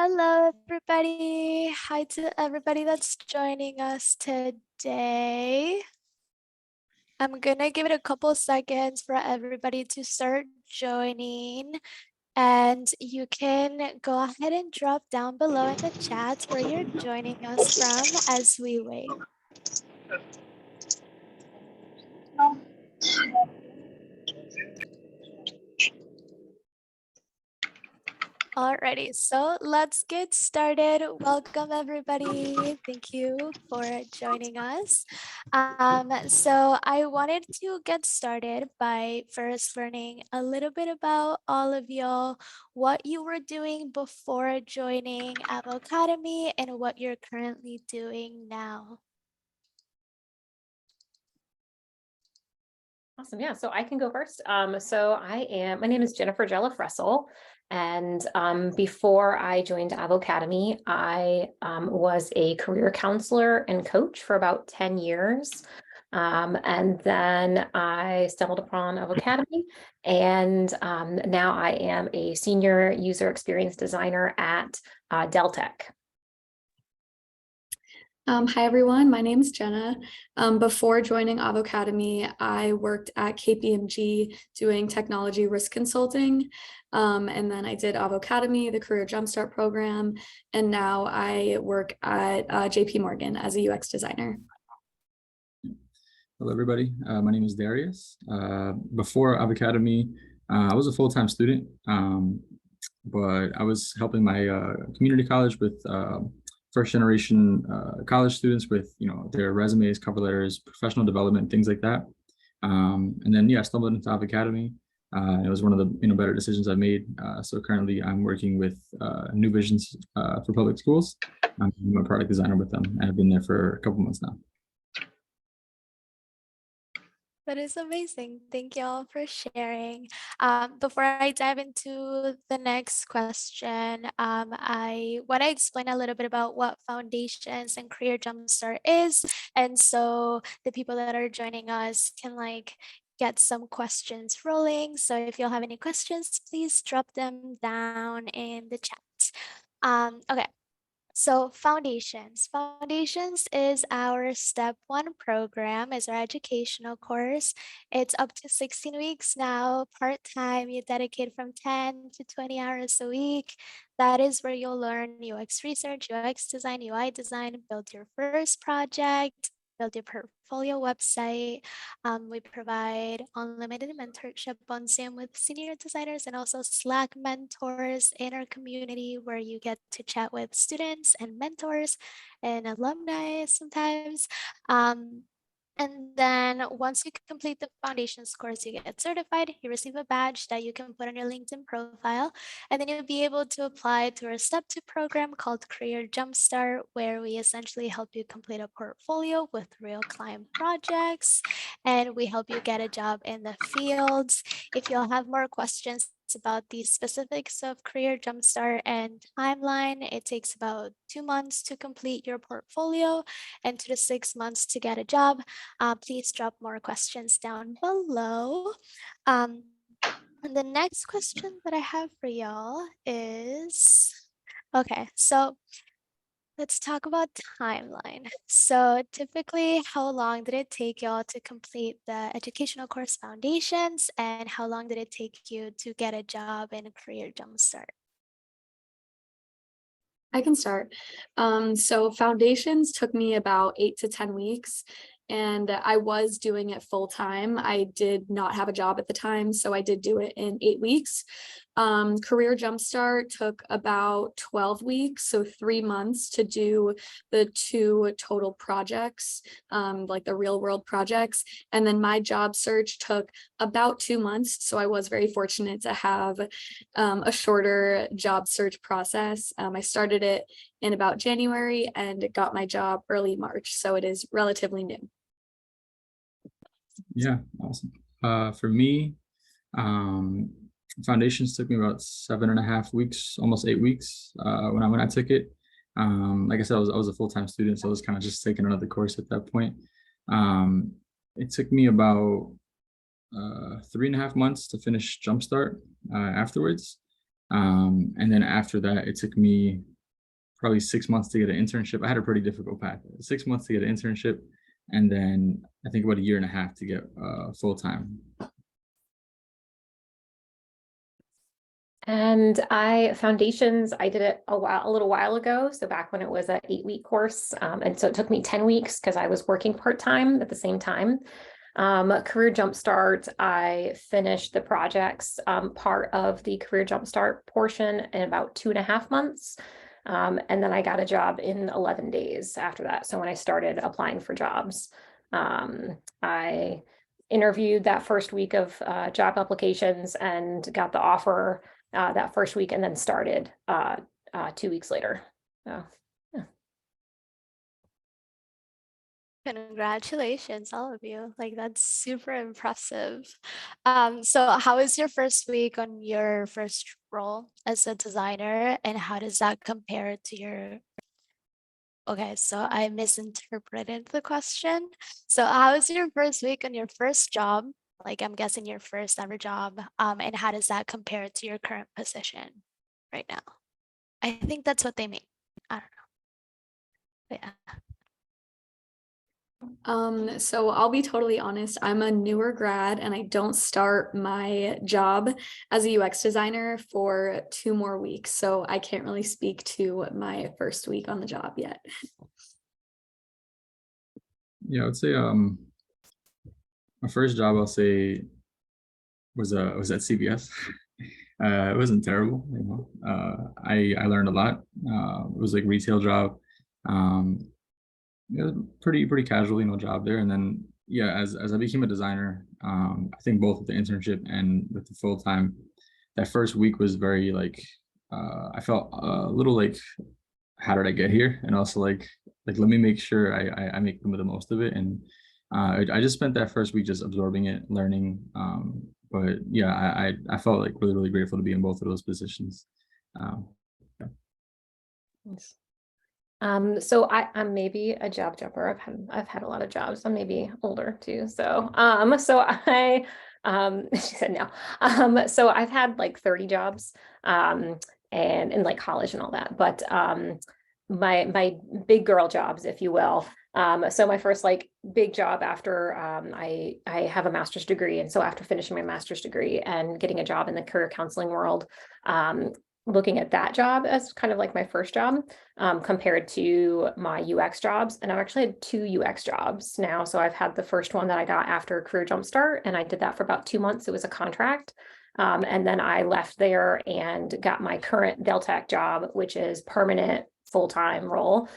Hello, everybody. Hi to everybody that's joining us today. I'm gonna give it a couple seconds for everybody to start joining, and you can go ahead and drop down below in the chat where you're joining us from as we wait. Alrighty, so let's get started. Welcome, everybody. Thank you for joining us. So I wanted to get started by first learning a little bit about all of y'all, what you were doing before joining Avocademy and what you're currently doing now. Awesome. Yeah, so I can go first. My name is Jennifer Jelliff-Russell. And before I joined Avocademy, I was a career counselor and coach for about 10 years. And then I stumbled upon Avocademy, and now I am a senior user experience designer at Dell Tech. Hi, everyone. My name is Jenna. Before joining Avocademy, I worked at KPMG doing technology risk consulting. And then I did Avocademy, the Career Jumpstart program. And now I work at JP Morgan as a UX designer. Hello, everybody. My name is Darious. Before Avocademy, I was a full-time student, but I was helping my community college with first-generation college students with their resumes, cover letters, professional development, things like that. And then I stumbled into Avocademy. It was one of the better decisions I made. So currently, I'm working with New Visions for public schools. I'm a product designer with them, and I've been there for a couple months now. That is amazing. Thank you all for sharing. Before I dive into the next question, I want to explain a little bit about what Foundations and Career Jumpstart is. And so the people that are joining us can get some questions rolling. So if you'll have any questions, please drop them down in the chat. Okay. So Foundations is our step 1 program, is our educational course. It's up to 16 weeks now, part-time. You dedicate from 10 to 20 hours a week. That is where you'll learn UX research, UX design, UI design, build your first project, build your portfolio website. We provide unlimited mentorship on Zoom with senior designers and also Slack mentors in our community where you get to chat with students and mentors and alumni sometimes. And then once you complete the Foundations course, you get certified, you receive a badge that you can put on your LinkedIn profile, and then you'll be able to apply to our step 2 program called Career Jumpstart, where we essentially help you complete a portfolio with real client projects, and we help you get a job in the fields. If you'll have more questions about the specifics of Career Jumpstart and timeline, it takes about 2 months to complete your portfolio and 2 to 6 months to get a job. Please drop more questions down below. And the next question that I have for y'all is, okay, so let's talk about timeline. So typically, how long did it take y'all to complete the educational course Foundations, and how long did it take you to get a job in Career Jumpstart? I can start. So Foundations took me about 8 to 10 weeks. And I was doing it full time. I did not have a job at the time, so I did do it in 8 weeks. Career Jumpstart took about 12 weeks, so 3 months to do the 2 total projects, like the real world projects. And then my job search took about 2 months. So I was very fortunate to have a shorter job search process. I started it in about January and got my job early March. So it is relatively new. Yeah, awesome. For me, Foundations took me about 7.5 weeks, almost 8 weeks when I took it. Like I said, I was a full-time student, so I was kind of just taking another course at that point. It took me about 3.5 months to finish Jumpstart afterwards. And then after that, it took me probably 6 months to get an internship. I had a pretty difficult path. 6 months to get an internship, and then I think about a year and a half to get full-time. And foundations, I did it a little while ago. So back when it was an 8-week course. And so it took me 10 weeks because I was working part-time at the same time. Career Jumpstart, I finished the projects part of the Career Jumpstart portion in about 2.5 months. And then I got a job in 11 days after that. So when I started applying for jobs, I interviewed that first week of job applications and got the offer that first week, and then started 2 weeks later. So, yeah. Congratulations, all of you. Like, that's super impressive. So how was your first week on your first role as a designer, and how does that compare to your... Okay, so I misinterpreted the question. So how was your first week on your first job? Like, I'm guessing your first ever job. And how does that compare to your current position right now? I think that's what they mean. I don't know. But yeah. So I'll be totally honest, I'm a newer grad and I don't start my job as a UX designer for 2 more weeks. So I can't really speak to my first week on the job yet. Yeah, I would say my first job, I'll say, was at CVS. It wasn't terrible, you know. I learned a lot. It was like retail job. It was pretty casual, you know, job there. And then yeah, as I became a designer, I think both with the internship and with the full time, that first week was very like I felt a little like, how did I get here? And also like let me make sure I make the most of it. And I just spent that first week just absorbing it, learning. But yeah, I felt like really grateful to be in both of those positions. Yeah. Nice. So I'm maybe a job jumper. I've had a lot of jobs. I'm maybe older too. So I she said no. So I've had like 30 jobs and in like college and all that. But my big girl jobs, if you will. So my first like big job after I have a master's degree, and so after finishing my master's degree and getting a job in the career counseling world, looking at that job as kind of like my first job compared to my UX jobs. And I've actually had 2 UX jobs now. So I've had the first one that I got after Career Jumpstart, and I did that for about 2 months. It was a contract. And then I left there and got my current Deltec job, which is permanent full-time role.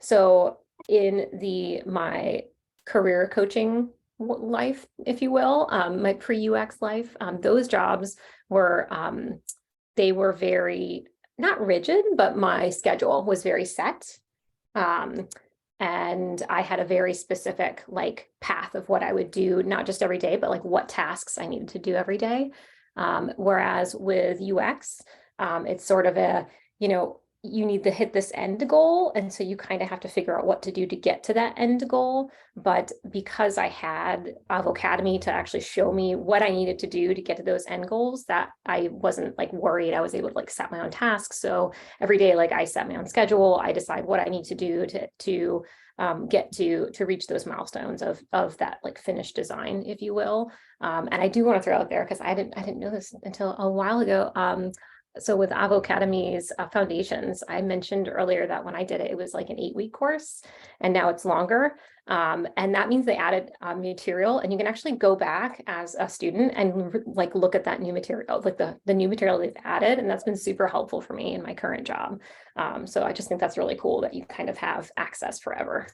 So in my career coaching life, if you will, my pre-UX life, those jobs were they were very, not rigid, but my schedule was very set. And I had a very specific like path of what I would do, not just every day, but like what tasks I needed to do every day. Whereas with UX, it's sort of a, you know, you need to hit this end goal. And so you kind of have to figure out what to do to get to that end goal. But because I had Avocademy to actually show me what I needed to do to get to those end goals, that I wasn't like worried. I was able to like set my own tasks. So every day, like I set my own schedule, I decide what I need to do to get to reach those milestones of that like finished design, if you will. And I do want to throw out there, because I didn't know this until a while ago. So with Avocademy's foundations, I mentioned earlier that when I did it, it was like an 8-week course, and now it's longer. And that means they added material, and you can actually go back as a student and like look at that new material, like the new material they've added. And that's been super helpful for me in my current job. So I just think that's really cool that you kind of have access forever.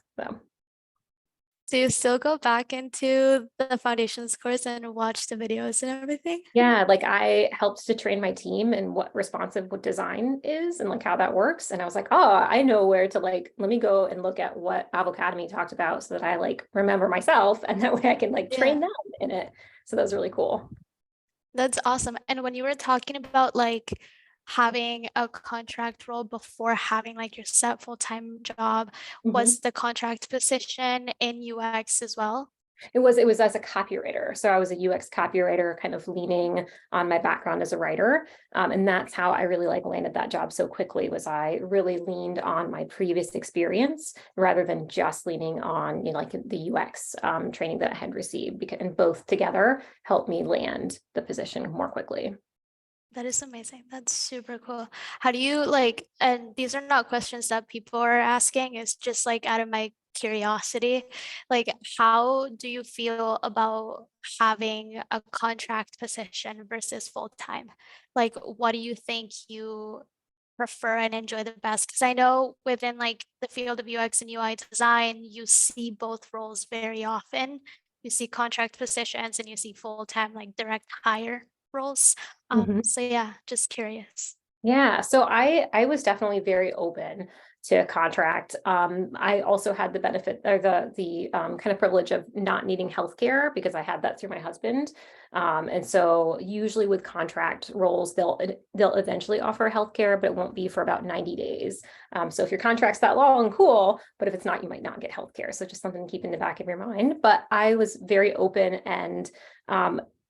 Do you still go back into the foundations course and watch the videos and everything? Yeah, like I helped to train my team in what responsive design is and like how that works. And I was like, oh, I know where to like, let me go and look at what Avocademy talked about so that I like remember myself, and that way I can like train them in it. So that was really cool. That's awesome. And when you were talking about like having a contract role before having like your set full-time job, was the contract position in UX as well? It was as a copywriter. So I was a UX copywriter, kind of leaning on my background as a writer. And that's how I really like landed that job so quickly, was I really leaned on my previous experience rather than just leaning on, like the UX training that I had received, and both together helped me land the position more quickly. That is amazing. That's super cool. How do you like, and these are not questions that people are asking, it's just like out of my curiosity, like how do you feel about having a contract position versus full-time? Like what do you think you prefer and enjoy the best? Because I know within like the field of UX and UI design, you see both roles very often. You see contract positions and you see full-time like direct hire roles. So yeah, just curious. Yeah, so I was definitely very open to contract. I also had the benefit, or the kind of privilege of not needing healthcare because I had that through my husband. And so usually with contract roles, they'll eventually offer healthcare, but it won't be for about 90 days. So if your contract's that long, cool. But if it's not, you might not get healthcare. So just something to keep in the back of your mind. But I was very open, and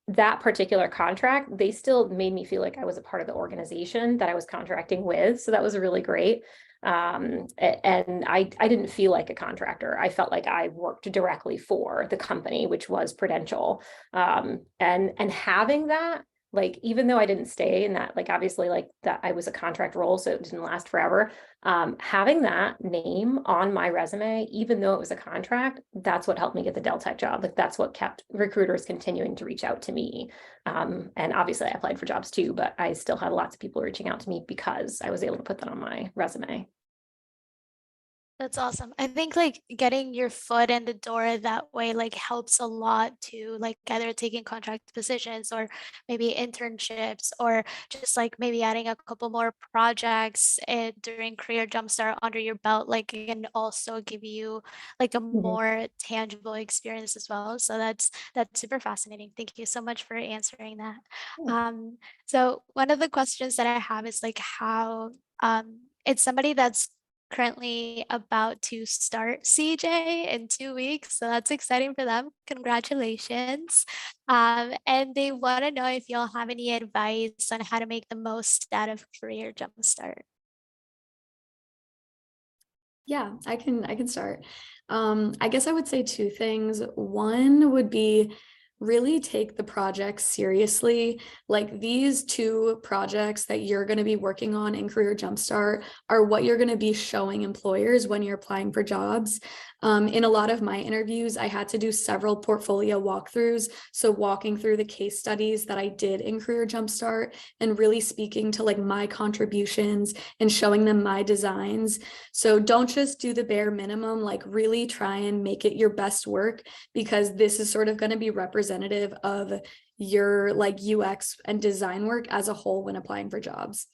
that particular contract, they still made me feel like I was a part of the organization that I was contracting with. So that was really great. And I didn't feel like a contractor. I felt like I worked directly for the company, which was Prudential. And having that, like, even though I didn't stay in that, like, obviously, like, that I was a contract role, so it didn't last forever. Having that name on my resume, even though it was a contract, that's what helped me get the Dell Tech job. Like, that's what kept recruiters continuing to reach out to me. And obviously I applied for jobs too, but I still had lots of people reaching out to me because I was able to put that on my resume. That's awesome. I think like getting your foot in the door that way like helps a lot to like either taking contract positions or maybe internships, or just like maybe adding a couple more projects during Career Jumpstart under your belt, like it can also give you like a more tangible experience as well. So that's super fascinating. Thank you so much for answering that. So one of the questions that I have is like how it's somebody that's currently about to start CJ in 2 weeks. So that's exciting for them. Congratulations. And they want to know if y'all have any advice on how to make the most out of Career Jumpstart. Yeah, I can start. I guess I would say two things. One would be really take the projects seriously. Like these two projects that you're going to be working on in Career Jumpstart are what you're going to be showing employers when you're applying for jobs. In a lot of my interviews, I had to do several portfolio walkthroughs. So walking through the case studies that I did in Career Jumpstart and really speaking to like my contributions and showing them my designs. So don't just do the bare minimum, like really try and make it your best work, because this is sort of going to be representative of your like UX and design work as a whole when applying for jobs.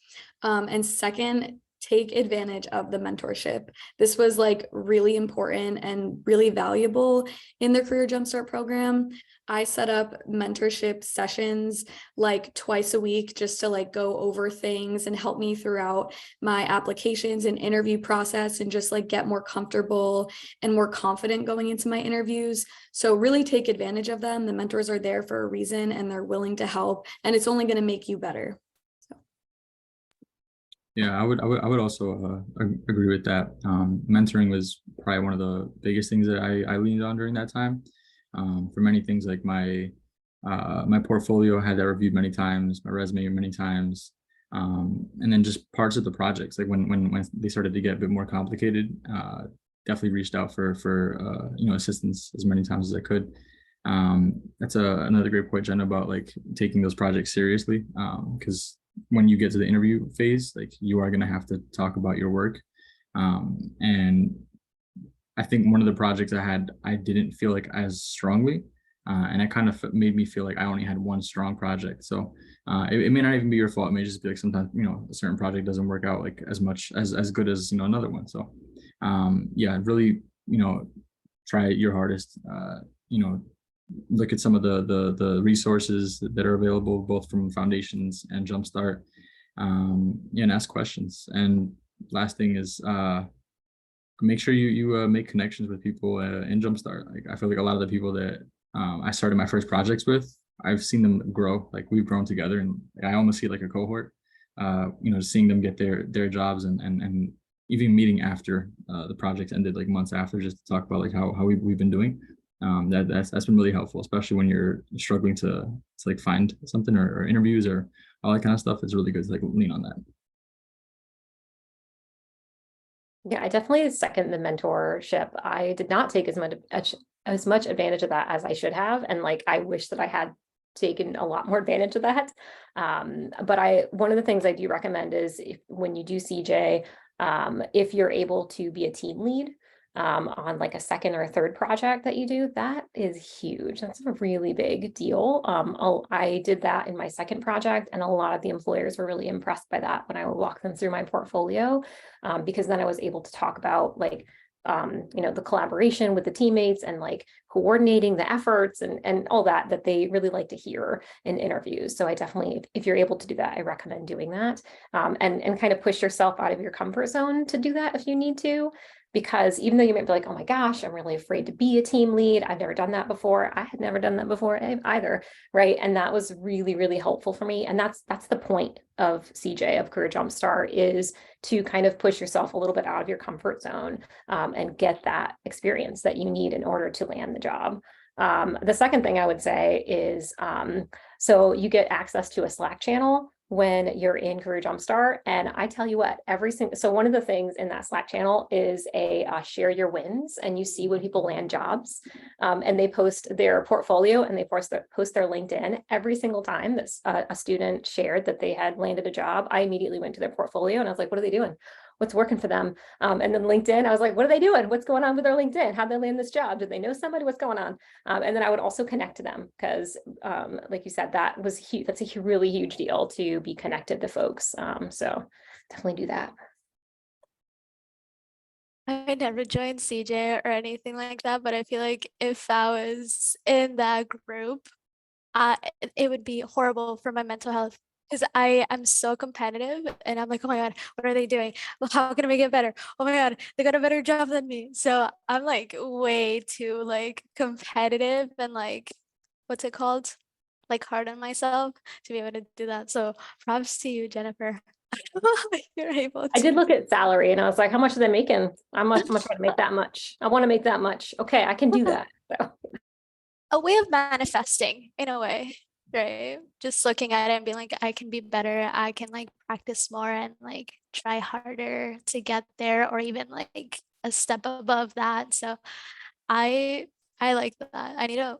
And second, take advantage of the mentorship. This was like really important and really valuable in the Career Jumpstart program. I set up mentorship sessions like twice a week just to like go over things and help me throughout my applications and interview process and just like get more comfortable and more confident going into my interviews. So really take advantage of them. The mentors are there for a reason and they're willing to help, and it's only going to make you better. Yeah, I would also agree with that. Mentoring was probably one of the biggest things that I leaned on during that time. For many things, like my portfolio, I had that reviewed many times, my resume many times, and then just parts of the projects. Like when they started to get a bit more complicated, definitely reached out for assistance as many times as I could. That's another great point, Jenna, about like taking those projects seriously, because when you get to the interview phase, like you are going to have to talk about your work. And I think one of the projects I didn't feel like as strongly, and it kind of made me feel like I only had one strong project. So it may not even be your fault. It may just be like sometimes, a certain project doesn't work out like as much as good as, another one. So yeah, really, try your hardest, look at some of the resources that are available both from Foundations and Jumpstart, and ask questions. And last thing is make sure you make connections with people in Jumpstart. Like I feel like a lot of the people that I started my first projects with, I've seen them grow. Like we've grown together, and I almost see like a cohort. Seeing them get their jobs and even meeting after the project ended, like months after, just to talk about like how we've been doing. That's been really helpful, especially when you're struggling to like find something or interviews or all that kind of stuff. It's really good to like lean on that. Yeah, I definitely second the mentorship. I did not take as much advantage of that as I should have, and like I wish that I had taken a lot more advantage of that. But one of the things I do recommend is when you do CJ, if you're able to be a team lead on like a second or a third project that you do, that is huge. That's a really big deal. I did that in my second project, and a lot of the employers were really impressed by that when I would walk them through my portfolio, because then I was able to talk about like the collaboration with the teammates and like coordinating the efforts and all that they really like to hear in interviews. So I definitely, if you're able to do that, I recommend doing that, and kind of push yourself out of your comfort zone to do that if you need to. Because even though you might be like, oh my gosh, I'm really afraid to be a team lead, I've never done that before. I had never done that before either, right? And that was really, really helpful for me. And that's the point of CJ, of Career Jumpstart, is to kind of push yourself a little bit out of your comfort zone, and get that experience that you need in order to land the job. The second thing I would say is, so you get access to a Slack channel when you're in Career Jumpstart. And I tell you what, so one of the things in that Slack channel is a share your wins, and you see when people land jobs, and they post their portfolio and they post their LinkedIn. Every single time that a student shared that they had landed a job, I immediately went to their portfolio and I was like, what are they doing? What's working for them? And then LinkedIn, I was like, what are they doing? What's going on with their LinkedIn? How'd they land this job? Did they know somebody? What's going on? And then I would also connect to them because, like you said, that was huge. That's a really huge deal to be connected to folks. So definitely do that. I never joined CJ or anything like that, but I feel like if I was in that group, it would be horrible for my mental health, because I am so competitive and I'm like, oh my God, what are they doing? Well, how can I make it better? Oh my God, they got a better job than me. So I'm like way too like competitive and like, what's it called? Like hard on myself to be able to do that. So props to you, Jennifer. You're able I did to. look at salary and I was like, how much are they making? I'm gonna try to make that much. I want to make that much. Okay, I can do that. So. A way of manifesting in a way, right? Just looking at it and being like, I can be better. I can like practice more and like try harder to get there, or even like a step above that. So I I like that. I need to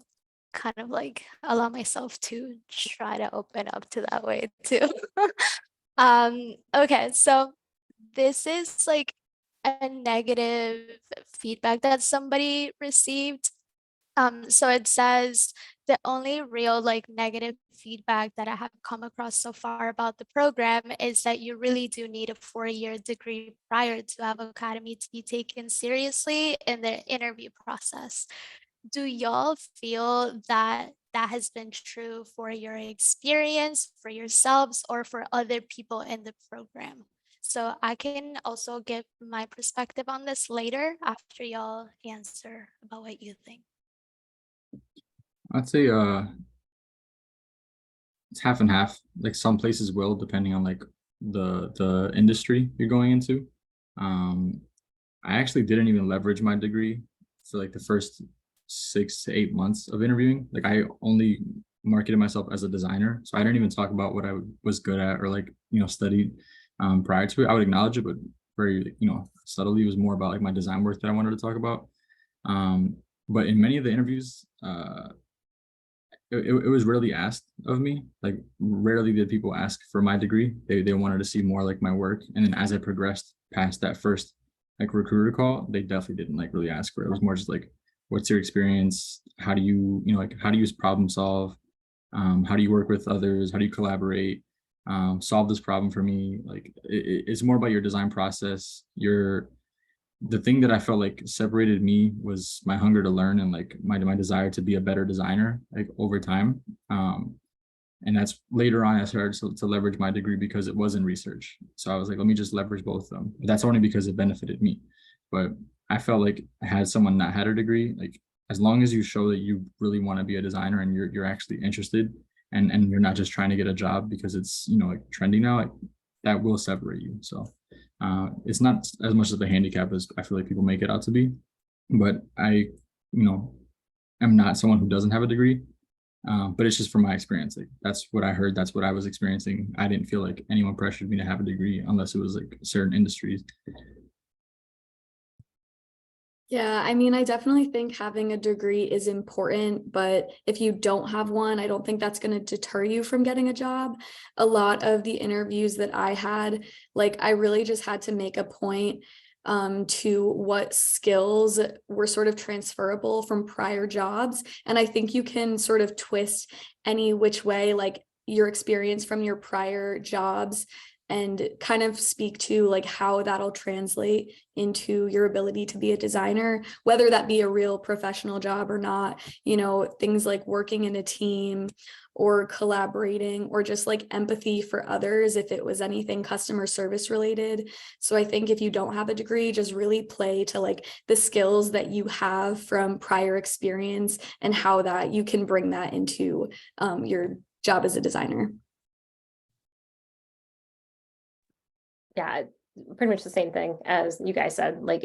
kind of like allow myself to try to open up to that way too. Okay, so this is like a negative feedback that somebody received. So it says the only real like negative feedback that I have come across so far about the program is that you really do need a 4-year degree prior to Avocademy to be taken seriously in the interview process. Do y'all feel that that has been true for your experience, for yourselves, or for other people in the program? So I can also give my perspective on this later after y'all answer about what you think. I'd say it's half and half. Like some places will, depending on like the industry you're going into. I actually didn't even leverage my degree for like the first 6 to 8 months of interviewing. Like I only marketed myself as a designer, so I didn't even talk about what I was good at or like studied prior to it. I would acknowledge it, but very subtly. It was more about like my design work that I wanted to talk about. But in many of the interviews, it was rarely asked of me. Like rarely did people ask for my degree. They wanted to see more like my work. And then as I progressed past that first like recruiter call, they definitely didn't like really ask for it. It was more just like, what's your experience? How do you, like how do you problem solve? How do you work with others? How do you collaborate? Solve this problem for me. Like it's more about your design process. The thing that I felt like separated me was my hunger to learn and like my desire to be a better designer like over time. And that's later on I started to leverage my degree because it was in research. So I was like, let me just leverage both of them. But that's only because it benefited me. But I felt like had someone not had a degree, like as long as you show that you really want to be a designer and you're actually interested and you're not just trying to get a job because it's, you know, like trendy now, like that will separate you. So it's not as much of a handicap as I feel like people make it out to be. But I, you know, am not someone who doesn't have a degree. But it's just from my experience. Like that's what I heard. That's what I was experiencing. I didn't feel like anyone pressured me to have a degree unless it was like certain industries. Yeah, I mean, I definitely think having a degree is important, but if you don't have one, I don't think that's going to deter you from getting a job. A lot of the interviews that I had, like, I really just had to make a point to what skills were sort of transferable from prior jobs. And I think you can sort of twist any which way, like your experience from your prior jobs, and kind of speak to like how that'll translate into your ability to be a designer, whether that be a real professional job or not. You know, things like working in a team or collaborating or just like empathy for others if it was anything customer service related. So I think if you don't have a degree, just really play to like the skills that you have from prior experience and how that you can bring that into your job as a designer. Yeah, pretty much the same thing as you guys said. Like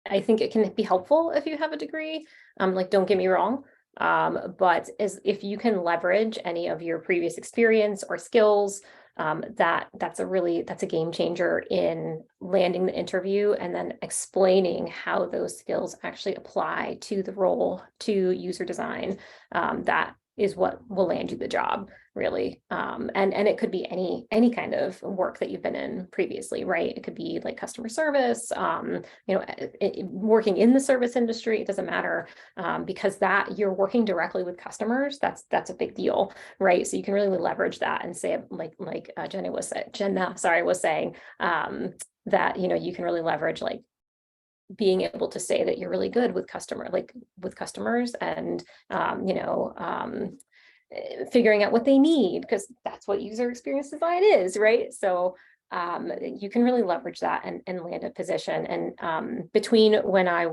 I think it can be helpful if you have a degree. Like don't get me wrong. But if you can leverage any of your previous experience or skills, that's a game changer in landing the interview and then explaining how those skills actually apply to the role, to user design. That is what will land you the job, really. And it could be any kind of work that you've been in previously, right? It could be like customer service, you know, working in the service industry. It doesn't matter, because that you're working directly with customers. That's a big deal, right? So you can really leverage that and say, like Jenna was saying, that, you know, you can really leverage like being able to say that you're really good with customers and figuring out what they need, because that's what user experience design is, right? So you can really leverage that and land a position. And between when I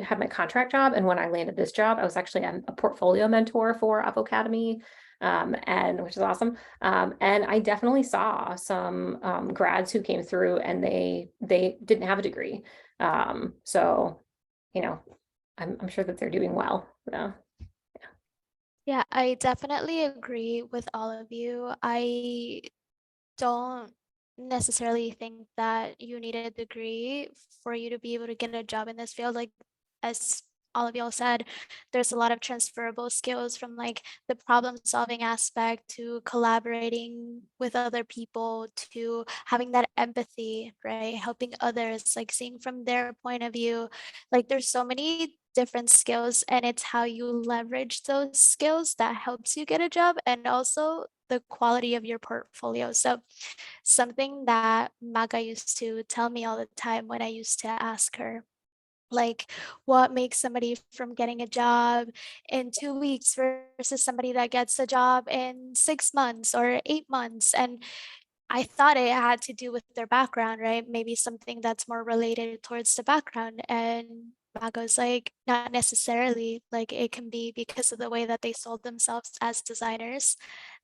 had my contract job and when I landed this job, I was actually a portfolio mentor for Avocademy, and which is awesome. And I definitely saw some grads who came through and they didn't have a degree. So, you know, I'm sure that they're doing well. Yeah, I definitely agree with all of you. I don't necessarily think that you need a degree for you to be able to get a job in this field. Like, as all of y'all said, there's a lot of transferable skills from like the problem solving aspect to collaborating with other people to having that empathy, right? Helping others, like seeing from their point of view. Like, there's so many different skills, and it's how you leverage those skills that helps you get a job, and also the quality of your portfolio. So something that Maga used to tell me all the time when I used to ask her, like, what makes somebody from getting a job in 2 weeks versus somebody that gets a job in 6 months or 8 months? And I thought it had to do with their background, right? Maybe something that's more related towards the background. And Mago's like, not necessarily. Like, it can be because of the way that they sold themselves as designers,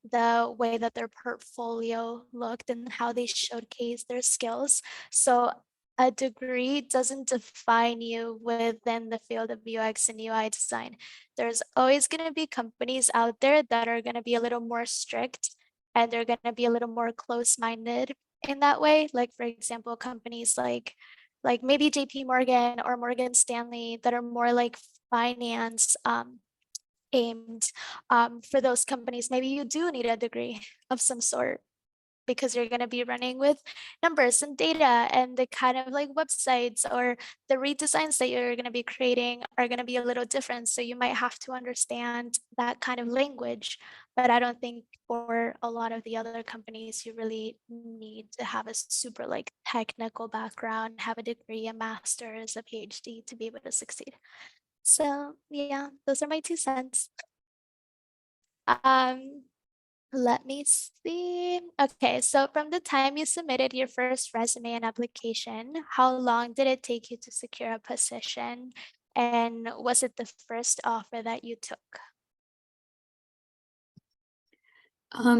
the way that their portfolio looked, and how they showcased their skills. So a degree doesn't define you within the field of UX and UI design. There's always going to be companies out there that are going to be a little more strict, and they're going to be a little more close-minded in that way. Like, for example, companies like maybe JP Morgan or Morgan Stanley that are more like finance aimed. For those companies, maybe you do need a degree of some sort, because you're going to be running with numbers and data, and the kind of like websites or the redesigns that you're going to be creating are going to be a little different. So you might have to understand that kind of language. But I don't think for a lot of the other companies, you really need to have a super like technical background, have a degree, a master's, a PhD to be able to succeed. So yeah, those are my 2 cents. Um, Let me see. Okay, so from the time you submitted your first resume and application, how long did it take you to secure a position? And was it the first offer that you took?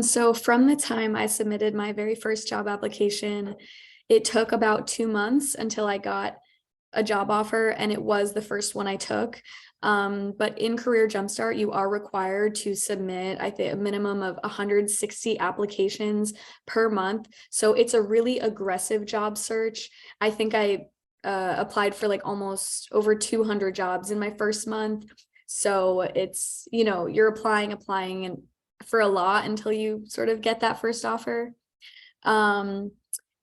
So from the time I submitted my very first job application, it took about 2 months until I got a job offer, and it was the first one I took. But in Career Jumpstart, you are required to submit, I think, a minimum of 160 applications per month. So it's a really aggressive job search. I think I applied for like almost over 200 jobs in my first month. So it's, you're applying and for a lot until you sort of get that first offer.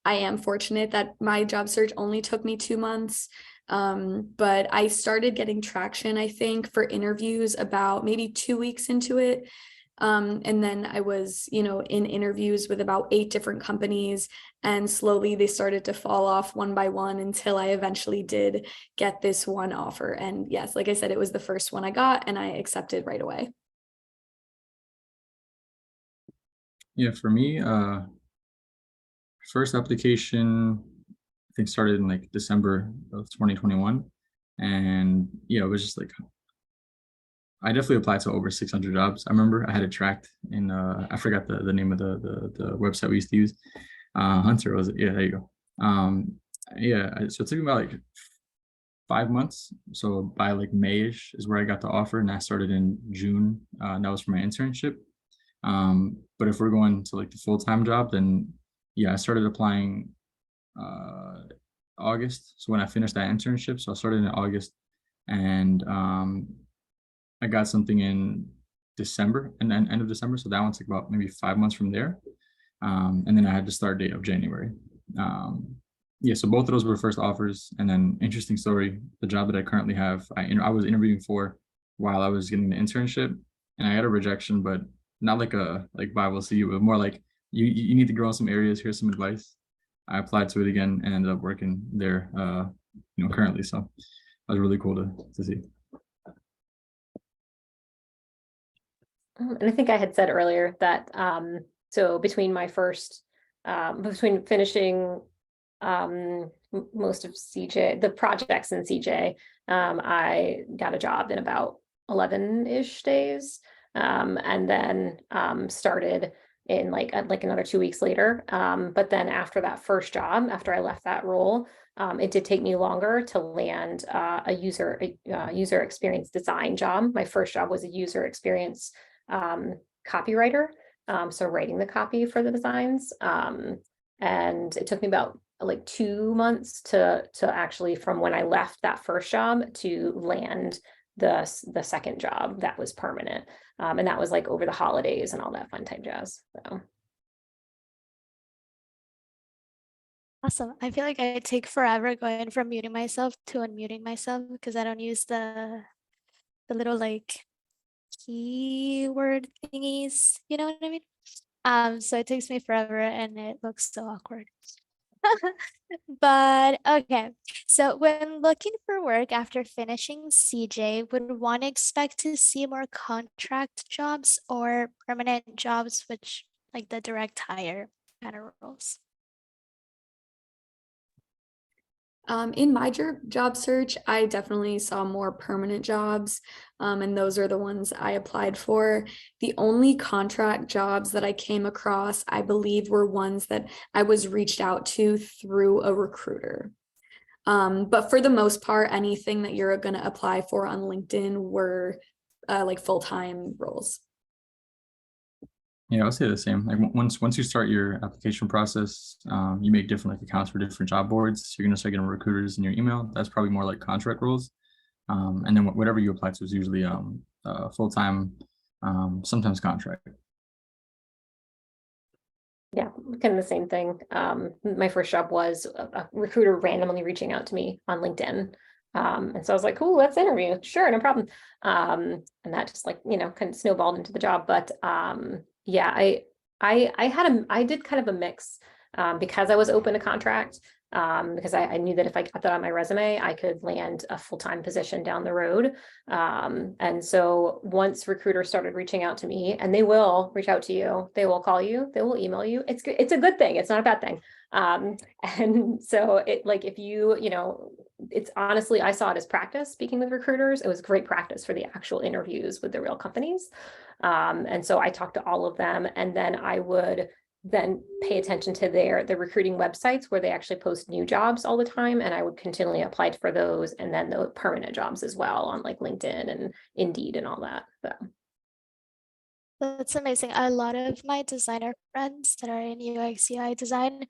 I am fortunate that my job search only took me 2 months. But I started getting traction, I think, for interviews about maybe 2 weeks into it. And then I was, in interviews with about 8 different companies, and slowly they started to fall off one by one until I eventually did get this one offer. And yes, like I said, it was the first one I got and I accepted right away. Yeah, for me, first application, I think started in like December of 2021. And yeah, it was just like, I definitely applied to over 600 jobs. I remember I had it tracked in, I forgot the name of the website we used to use. Hunter was it? Yeah, there you go. Yeah, so it took me about like 5 months. So by like May-ish is where I got the offer, and I started in June. And that was for my internship. But if we're going to like the full-time job, then yeah, I started applying August. So when I finished that internship, so I started in August, and I got something in December, and then end of December. So that one took about maybe 5 months from there. And then I had the start date of January. Yeah, so both of those were first offers. And then interesting story, the job that I currently have, I was interviewing for while I was getting the internship, and I got a rejection, but not like a bye we'll see you, but more like you need to grow in some areas. Here's some advice. I applied to it again and ended up working there, currently. So that was really cool to see. And I think I had said earlier that so between finishing most of CJ, the projects in CJ, I got a job in about 11-ish days, and then started in like another 2 weeks later. But then after that first job, after I left that role, it did take me longer to land a user experience design job. My first job was a user experience copywriter, so writing the copy for the designs, and it took me about like 2 months to actually, from when I left that first job to land the second job that was permanent, and that was like over the holidays and all that fun type jazz. So Awesome. I feel like I take forever going from muting myself to unmuting myself because I don't use the little like keyword thingies, you know what I mean? So it takes me forever and it looks so awkward. But okay, so when looking for work after finishing CJ, would one expect to see more contract jobs or permanent jobs, which like the direct hire kind of roles? In my job search, I definitely saw more permanent jobs, and those are the ones I applied for. The only contract jobs that I came across, I believe, were ones that I was reached out to through a recruiter. But for the most part, anything that you're going to apply for on LinkedIn were like full-time roles. Yeah, I'll say the same. Like once you start your application process, you make different like accounts for different job boards. So you're gonna start getting recruiters in your email. That's probably more like contract roles. And then whatever you apply to is usually full-time, sometimes contract. yeah, kind of the same thing. My first job was a recruiter randomly reaching out to me on LinkedIn. And so I was like, cool, let's interview. Sure, no problem. And that just like, kind of snowballed into the job. But yeah, I did kind of a mix, because I was open to contract. because I knew that if I got that on my resume, I could land a full-time position down the road. And so once recruiters started reaching out to me, and they will reach out to you, they will call you, they will email you. It's good. It's a good thing. It's not a bad thing. And so it, like, if you know, it's honestly, I saw it as practice speaking with recruiters. It was great practice for the actual interviews with the real companies. And so I talked to all of them, and then I would then pay attention to the recruiting websites where they actually post new jobs all the time. And I would continually apply for those, and then the permanent jobs as well on like LinkedIn and Indeed and all that. So. That's amazing. A lot of my designer friends that are in UX UI design,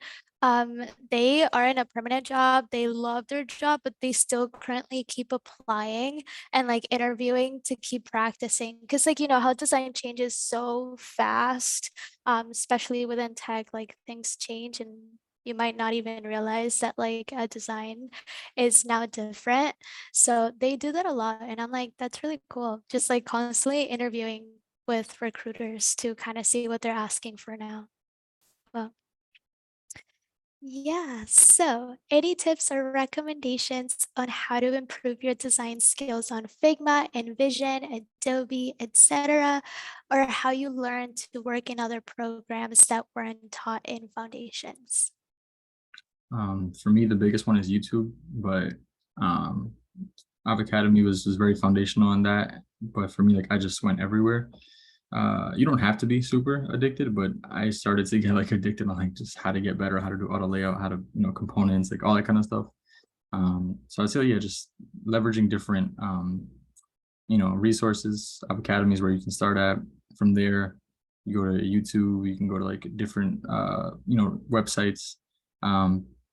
they are in a permanent job. They love their job, but they still currently keep applying and like interviewing to keep practicing. Because like, you know, how design changes so fast, especially within tech, like things change and you might not even realize that like a design is now different. So they do that a lot. And I'm like, that's really cool. Just like constantly interviewing with recruiters to kind of see what they're asking for now. Well, yeah. So any tips or recommendations on how to improve your design skills on Figma, InVision, Adobe, etc., or how you learn to work in other programs that weren't taught in foundations? For me, the biggest one is YouTube, but um, Avocademy was very foundational in that. But for me, like I just went everywhere. You don't have to be super addicted, but I started to get like addicted on like just how to get better, how to do auto layout, how to, you know, components, like all that kind of stuff. So I'd say, yeah, just leveraging different, you know, resources. Avocademy is where you can start at. From there, you go to YouTube, you can go to like different, you know, websites.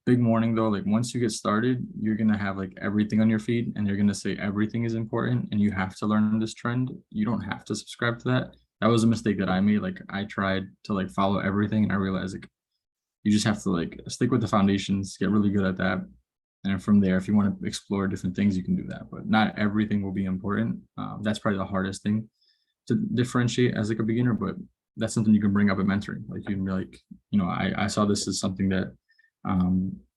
Big warning though, like once you get started, you're gonna have like everything on your feed, and you're gonna say everything is important, and you have to learn this trend. You don't have to subscribe to that. That was a mistake that I made. Like I tried to like follow everything, and I realized like you just have to like stick with the foundations, get really good at that. And from there, if you want to explore different things, you can do that, but not everything will be important. That's probably the hardest thing to differentiate as like a beginner, but that's something you can bring up at mentoring. Like you can be like, you know, I saw this as something that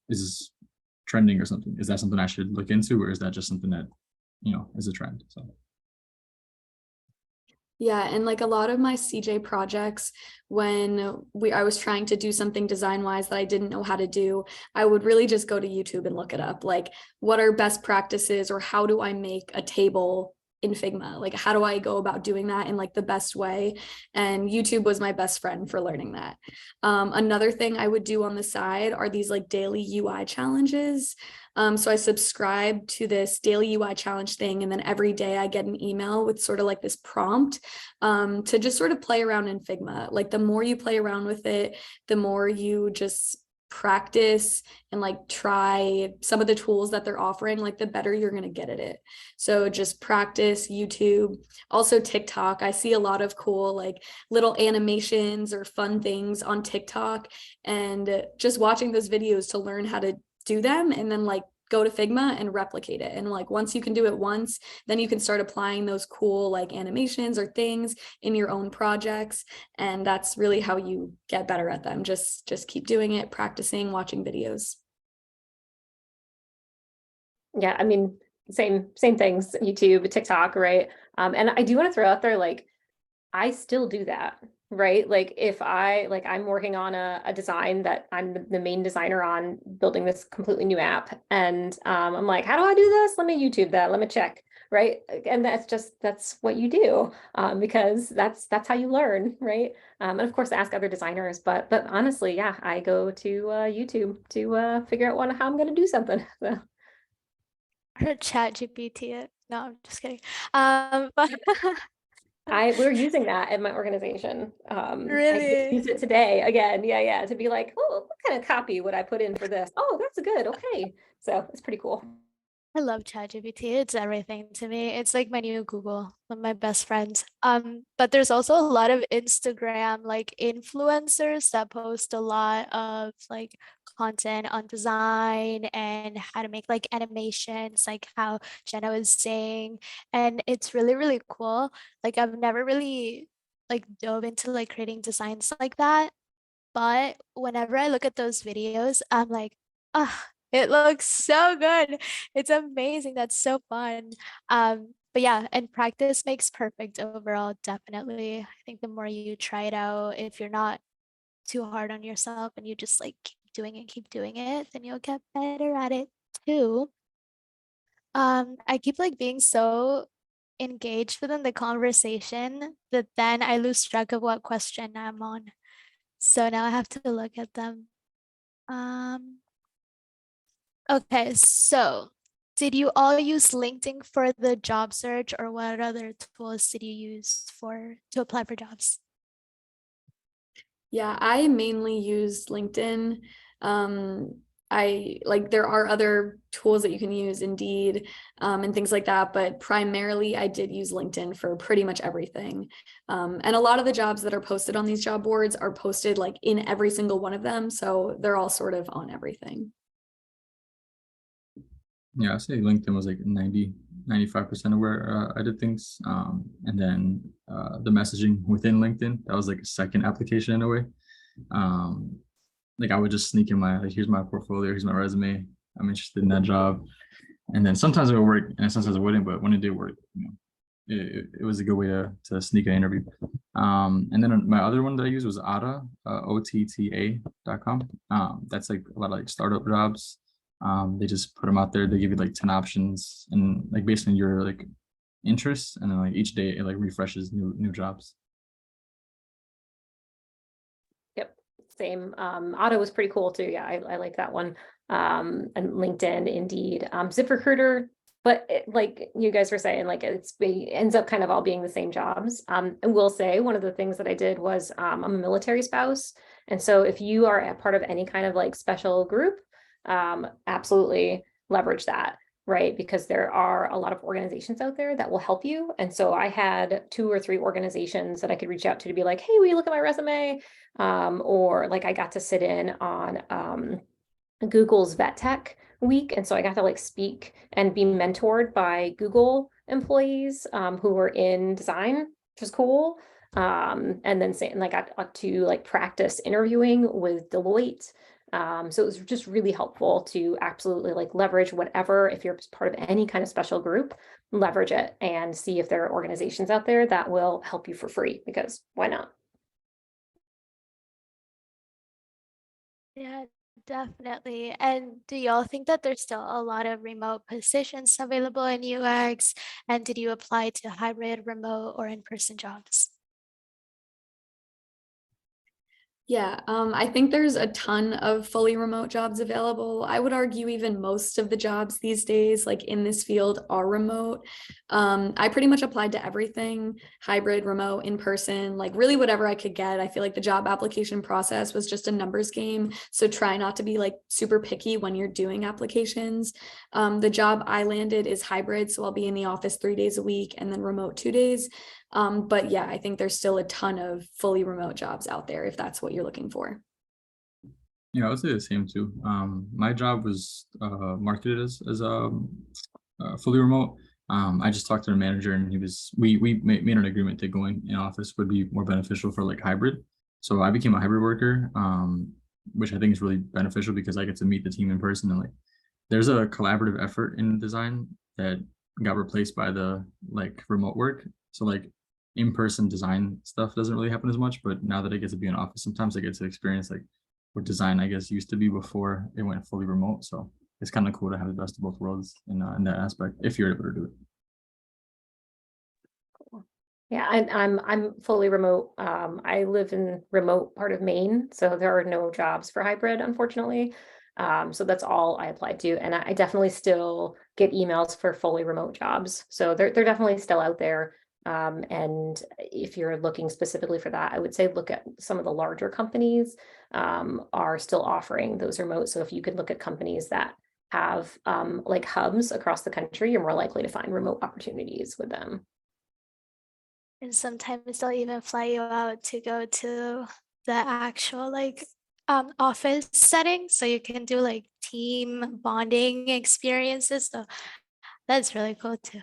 is trending or something. Is that something I should look into, or is that just something that, you know, is a trend? So. Yeah, and like a lot of my CJ projects, when I was trying to do something design wise that I didn't know how to do, I would really just go to YouTube and look it up. Like, what are best practices, or how do I make a table in Figma? Like, how do I go about doing that in like the best way? And YouTube was my best friend for learning that. Another thing I would do on the side are these like daily UI challenges. So I subscribe to this daily UI challenge thing, and then every day I get an email with sort of like this prompt to just sort of play around in Figma. Like the more you play around with it, the more you just practice and like try some of the tools that they're offering, like the better you're going to get at it. So just practice YouTube, also TikTok. I see a lot of cool like little animations or fun things on TikTok, and just watching those videos to learn how to do them, and then like go to Figma and replicate it. And like once you can do it once, then you can start applying those cool like animations or things in your own projects. And that's really how you get better at them. Just keep doing it, practicing, watching videos. Yeah, I mean, same things, YouTube, TikTok, right? And I do want to throw out there, like, I still do that, right? Like if I'm working on a design that I'm the main designer on, building this completely new app, and I'm like, how do I do this? Let me YouTube that, let me check, right? And that's what you do, because that's how you learn, right? And of course ask other designers, but honestly, yeah, I go to YouTube to figure out how I'm going to do something. So. Or chat GPT it. No, I'm just kidding. But We're using that at my organization. I really, used it today again. Yeah, to be like, oh, what kind of copy would I put in for this? Oh, that's good. Okay. So it's pretty cool. I love ChatGPT. It's everything to me. It's like my new Google, one of my best friends. But there's also a lot of Instagram like influencers that post a lot of like content on design and how to make like animations, like how Jenna was saying. And it's really, really cool. Like I've never really like dove into like creating designs like that. But whenever I look at those videos, I'm like, It looks so good. It's amazing. That's so fun. But yeah, and practice makes perfect overall, definitely. I think the more you try it out, if you're not too hard on yourself and you just like keep doing it, then you'll get better at it too. I keep like being so engaged within the conversation that then I lose track of what question I'm on. So now I have to look at them. Um, okay, so did you all use LinkedIn for the job search, or what other tools did you use to apply for jobs? Yeah, I mainly used LinkedIn. There are other tools that you can use, Indeed, and things like that, but primarily I did use LinkedIn for pretty much everything. And a lot of the jobs that are posted on these job boards are posted like in every single one of them, so they're all sort of on everything. Yeah, I'd say LinkedIn was like 95% of where I did things. And then the messaging within LinkedIn, that was like a second application in a way. Like I would just sneak in my, like, here's my portfolio, here's my resume, I'm interested in that job. And then sometimes it would work and sometimes it wouldn't, but when it did work, it was a good way to sneak an interview. And then my other one that I used was OTTA, OTTA.com. That's like a lot of like startup jobs. They just put them out there. They give you like 10 options and like based on your like interests, and then like each day it like refreshes new jobs. Yep, same. Auto was pretty cool too. Yeah, I like that one. And LinkedIn, Indeed, ZipRecruiter. But like you guys were saying, like it ends up kind of all being the same jobs. And we'll say one of the things that I did was I'm a military spouse. And so if you are a part of any kind of like special group, absolutely leverage that, right? Because there are a lot of organizations out there that will help you. And so I had 2 or 3 organizations that I could reach out to be like, hey, will you look at my resume? Or like I got to sit in on Google's Vet Tech Week. And so I got to like speak and be mentored by Google employees who were in design, which was cool. And then I got to like practice interviewing with Deloitte. So it was just really helpful to absolutely like leverage whatever, if you're part of any kind of special group, leverage it and see if there are organizations out there that will help you for free, because why not? Yeah, definitely. And do y'all think that there's still a lot of remote positions available in UX? And did you apply to hybrid, remote, or in-person jobs? Yeah, I think there's a ton of fully remote jobs available. I would argue even most of the jobs these days, like in this field, are remote. I pretty much applied to everything, hybrid, remote, in person, like really whatever I could get. I feel like the job application process was just a numbers game. So try not to be like super picky when you're doing applications. The job I landed is hybrid, so I'll be in the office 3 days a week and then remote 2 days. But yeah, I think there's still a ton of fully remote jobs out there if that's what you're looking for. Yeah, I would say the same too. My job was marketed as fully remote. I just talked to the manager and we made an agreement that going in office would be more beneficial for like hybrid. So I became a hybrid worker, which I think is really beneficial because I get to meet the team in person, and like there's a collaborative effort in design that got replaced by the like remote work. So like in-person design stuff doesn't really happen as much, but now that I get to be in office, sometimes I get to experience like what design I guess used to be before it went fully remote. So it's kind of cool to have the best of both worlds in that aspect if you're able to do it. Yeah, I'm fully remote. I live in remote part of Maine, so there are no jobs for hybrid, unfortunately. So that's all I applied to, and I definitely still get emails for fully remote jobs. So they're definitely still out there. And if you're looking specifically for that, I would say look at some of the larger companies are still offering those remote. So if you could look at companies that have like hubs across the country, you're more likely to find remote opportunities with them. And sometimes they'll even fly you out to go to the actual like office setting, so you can do like team bonding experiences. So that's really cool too.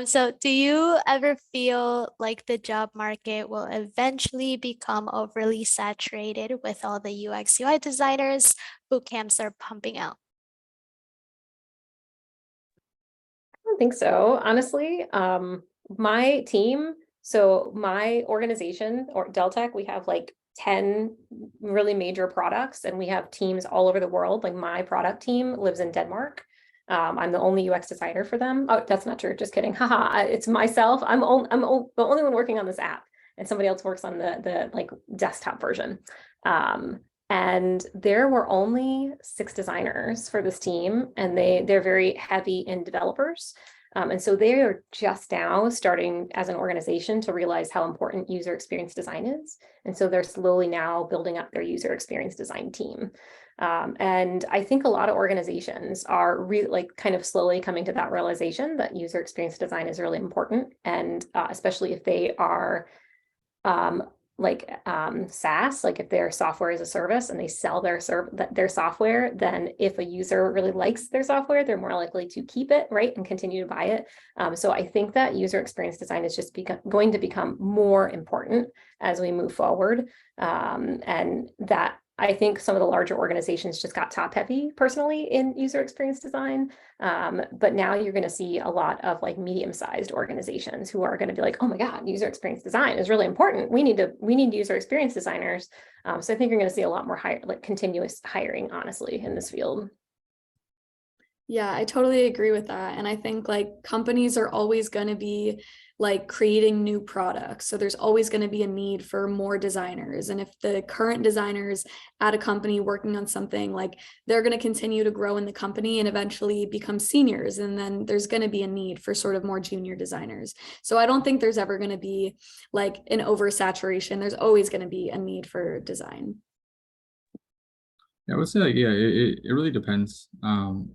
So do you ever feel like the job market will eventually become overly saturated with all the UX UI designers boot camps are pumping out? I don't think so, honestly. My team, so my organization or Deltec, we have like 10 really major products and we have teams all over the world. Like my product team lives in Denmark. I'm the only UX designer for them. Oh, that's not true. Just kidding. Haha, it's myself. I'm the only one working on this app, and somebody else works on the like desktop version. And there were only 6 designers for this team, and they're very heavy in developers. And so they are just now starting as an organization to realize how important user experience design is. And so they're slowly now building up their user experience design team. And I think a lot of organizations are really like kind of slowly coming to that realization that user experience design is really important. And especially if they are SaaS, like if they're software as a service and they sell their software, then if a user really likes their software, they're more likely to keep it, right, and continue to buy it. So I think that user experience design is just going to become more important as we move forward. And that I think some of the larger organizations just got top heavy personally in user experience design. But now you're going to see a lot of like medium-sized organizations who are going to be like, oh my God, user experience design is really important. We need user experience designers. So I think you're going to see a lot more continuous hiring, honestly, in this field. Yeah, I totally agree with that. And I think like companies are always going to be like creating new products. So there's always going to be a need for more designers. And if the current designers at a company working on something, like they're going to continue to grow in the company and eventually become seniors. And then there's going to be a need for sort of more junior designers. So I don't think there's ever going to be like an oversaturation. There's always going to be a need for design. Yeah, I would say like, yeah, it really depends.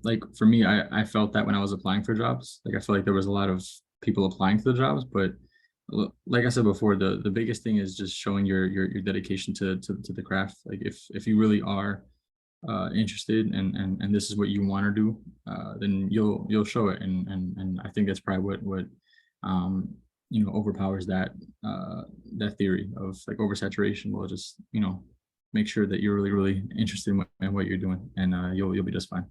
Like for me, I felt that when I was applying for jobs, like I feel like there was a lot of people applying to the jobs, but like I said before, the biggest thing is just showing your dedication to the craft. Like if you really are interested and this is what you want to do, then you'll show it. And I think that's probably what overpowers that that theory of like oversaturation. Will just make sure that you're really interested in what you're doing, and you'll be just fine.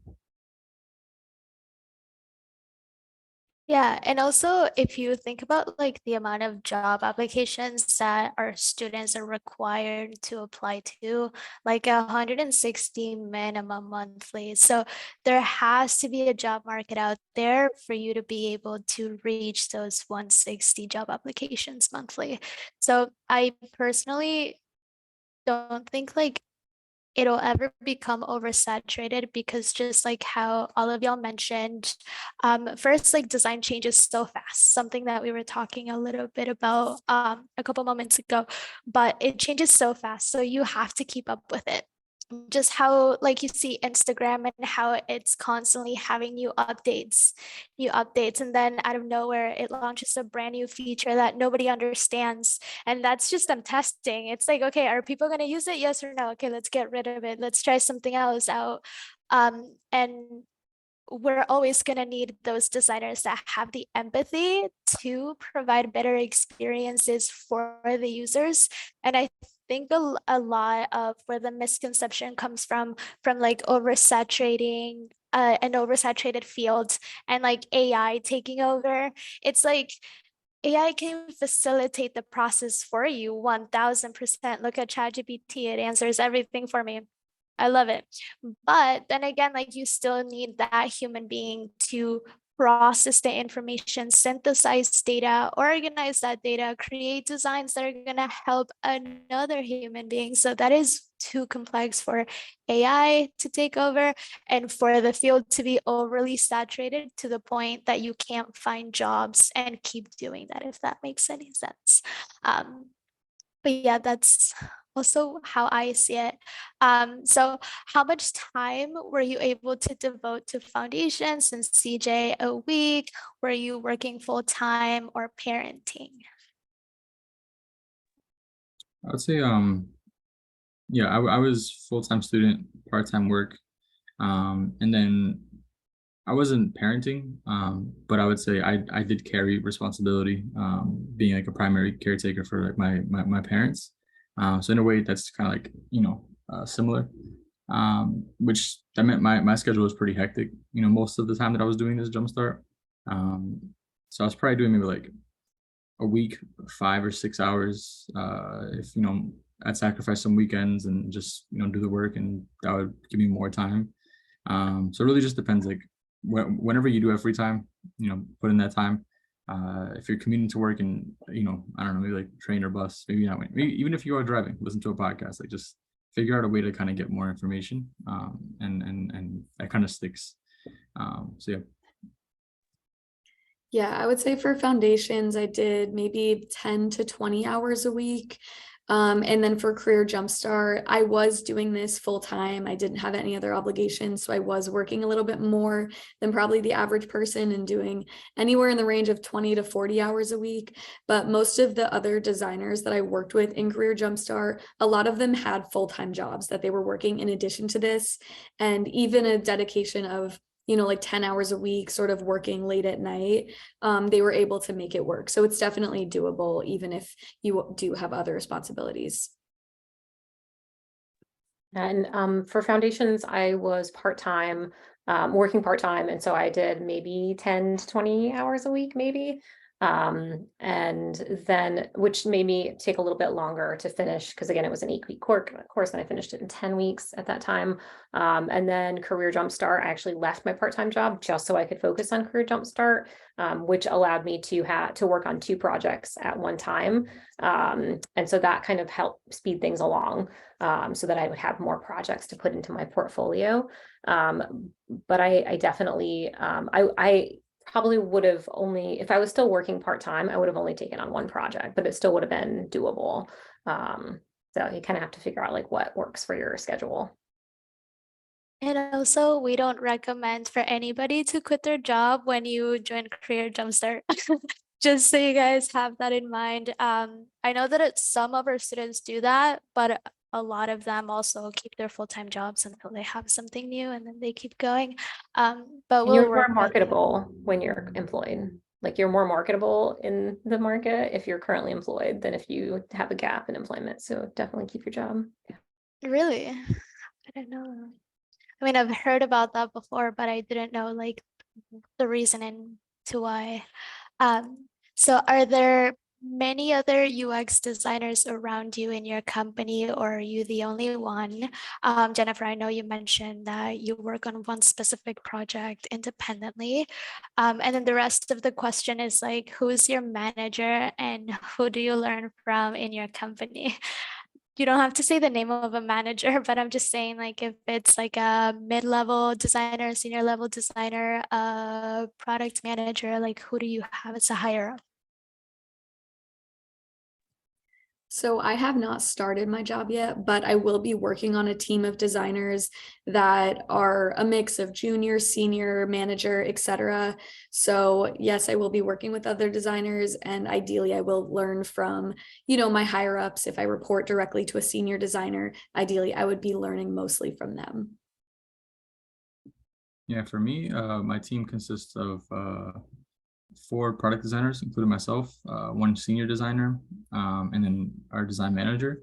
Yeah, and also if you think about like the amount of job applications that our students are required to apply to, like 160 minimum monthly. So there has to be a job market out there for you to be able to reach those 160 job applications monthly. So I personally don't think like it'll ever become oversaturated, because just like how all of y'all mentioned, first, like design changes so fast, something that we were talking a little bit about a couple moments ago, but it changes so fast. So you have to keep up with it. Just how like you see Instagram and how it's constantly having new updates, and then out of nowhere it launches a brand new feature that nobody understands, and that's just them testing. It's like, okay, are people going to use it? Yes or no? Okay, let's get rid of it, let's try something else out. And we're always going to need those designers that have the empathy to provide better experiences for the users. And I think a lot of where the misconception comes from like oversaturating an oversaturated field and like AI taking over. It's like AI can facilitate the process for you 1000%. Look at ChatGPT, it answers everything for me. I love it. But then again, like you still need that human being to process the information, synthesize data, organize that data, create designs that are going to help another human being. So that is too complex for AI to take over and for the field to be overly saturated to the point that you can't find jobs and keep doing that, if that makes any sense. But yeah, that's also how I see it. So how much time were you able to devote to foundations and CJ a week? Were you working full time or parenting? I would say yeah, I was full-time student, part-time work, and then I wasn't parenting, but I would say I did carry responsibility, being like a primary caretaker for like my parents. So in a way, that's kind of like, similar. Which that meant my schedule was pretty hectic, most of the time that I was doing this jumpstart. So I was probably doing maybe like a week, 5 or 6 hours. If I'd sacrifice some weekends and just do the work, and that would give me more time. So it really just depends. Like whenever you do have free time, put in that time. If you're commuting to work and I don't know, maybe like train or bus, maybe not. Maybe even if you are driving, listen to a podcast. Like just figure out a way to kind of get more information, and that kind of sticks. So yeah. Yeah, I would say for foundations, I did maybe 10 to 20 hours a week. And then for Career Jumpstart, I was doing this full time. I didn't have any other obligations. So I was working a little bit more than probably the average person and doing anywhere in the range of 20 to 40 hours a week. But most of the other designers that I worked with in Career Jumpstart, a lot of them had full-time jobs that they were working in addition to this. And even a dedication of like 10 hours a week, sort of working late at night, they were able to make it work. So it's definitely doable, even if you do have other responsibilities. And for foundations, I was part-time, working part-time. And so I did maybe 10 to 20 hours a week, maybe. And then, which made me take a little bit longer to finish, because again, it was an 8-week course, and I finished it in 10 weeks at that time. And then Career Jumpstart, I actually left my part-time job just so I could focus on Career Jumpstart, which allowed me to work on 2 projects at one time. And so that kind of helped speed things along, so that I would have more projects to put into my portfolio. But I definitely, I probably would have only, if I was still working part-time, I would have only taken on 1 project, but it still would have been doable. So you kind of have to figure out like what works for your schedule. And also, we don't recommend for anybody to quit their job when you join Career Jumpstart. Just so you guys have that in mind. I know that some of our students do that, but a lot of them also keep their full-time jobs until they have something new, and then they keep going. But And we'll you're more work with you. marketable when you're employed. Like you're more marketable in the market if you're currently employed than if you have a gap in employment. So definitely keep your job. Really? I don't know. I mean, I've heard about that before, but I didn't know like the reasoning to why. So are there many other UX designers around you in your company, or are you the only one? Jennifer, I know you mentioned that you work on one specific project independently. And then the rest of the question is like, who's your manager and who do you learn from in your company? You don't have to say the name of a manager, but I'm just saying like if it's like a mid-level designer, senior level designer, a product manager, like who do you have as a higher up? So I have not started my job yet, but I will be working on a team of designers that are a mix of junior, senior, manager, etc. So yes, I will be working with other designers, and ideally I will learn from, my higher ups. If I report directly to a senior designer, ideally I would be learning mostly from them. Yeah, for me, my team consists of 4 product designers, including myself, 1 senior designer, and then our design manager.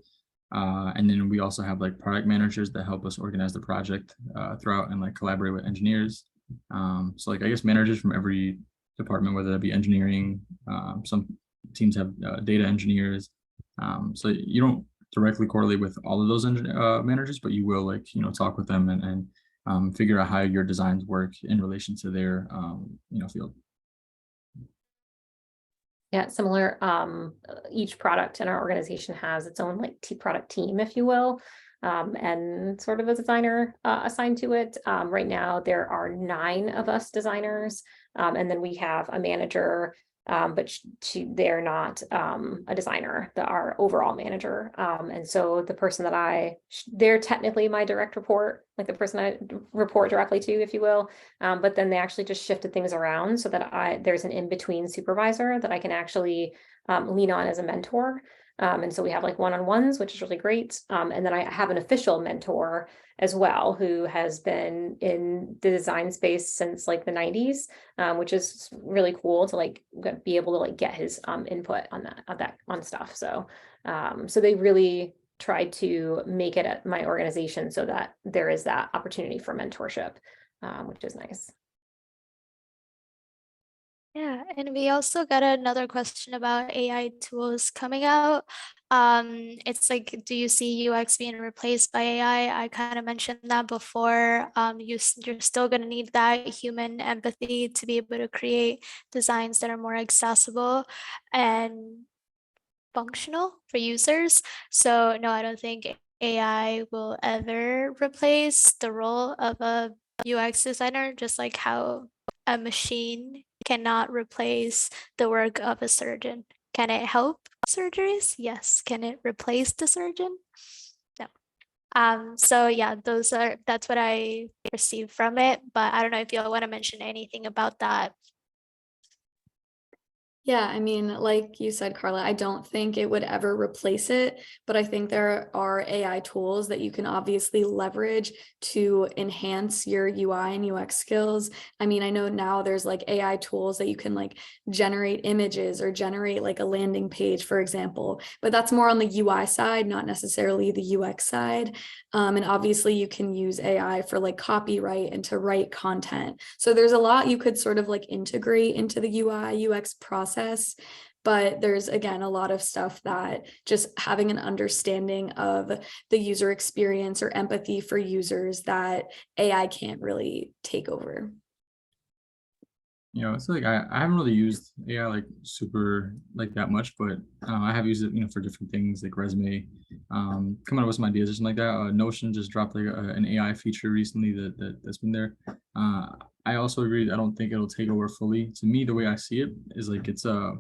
And then we also have like product managers that help us organize the project throughout and like collaborate with engineers. So like I guess managers from every department, whether that be engineering, some teams have data engineers. So you don't directly correlate with all of those managers, but you will like, talk with them and figure out how your designs work in relation to their, field. Yeah, similar. Each product in our organization has its own like product team, if you will, and sort of a designer assigned to it. Right now, there are 9 of us designers, and then we have a manager, but they're not a designer, our overall manager. And so the person that they're technically my direct report, like the person I report directly to, if you will. But then they actually just shifted things around so that there's an in-between supervisor that I can actually lean on as a mentor. And so we have like one-on-ones, which is really great. And then I have an official mentor as well, who has been in the design space since like the 90s, which is really cool to like be able to like get his input on on stuff. So so they really tried to make it at my organization so that there is that opportunity for mentorship, which is nice. Yeah, and we also got another question about AI tools coming out. It's like, do you see UX being replaced by AI? I kind of mentioned that before. You're still going to need that human empathy to be able to create designs that are more accessible and functional for users. So no, I don't think AI will ever replace the role of a UX designer, just like how a machine cannot replace the work of a surgeon. Can it help surgeries? Yes. Can it replace the surgeon? No. So yeah, that's what I received from it, but I don't know if y'all want to mention anything about that. Yeah, I mean, like you said, Carla, I don't think it would ever replace it, but I think there are AI tools that you can obviously leverage to enhance your UI and UX skills. I mean, I know now there's like AI tools that you can like generate images or generate like a landing page, for example, but that's more on the UI side, not necessarily the UX side. And obviously you can use AI for like copyright and to write content. So there's a lot you could sort of like integrate into the UI UX process. But there's, again, a lot of stuff that just having an understanding of the user experience or empathy for users that AI can't really take over. You know, it's like I haven't really used AI like super like that much, but I have used it, you know, for different things like resume, coming up with some ideas or something like that. Notion just dropped like an AI feature recently that's been there. I also agree. I don't think it'll take over fully. To me, the way I see it is like it's a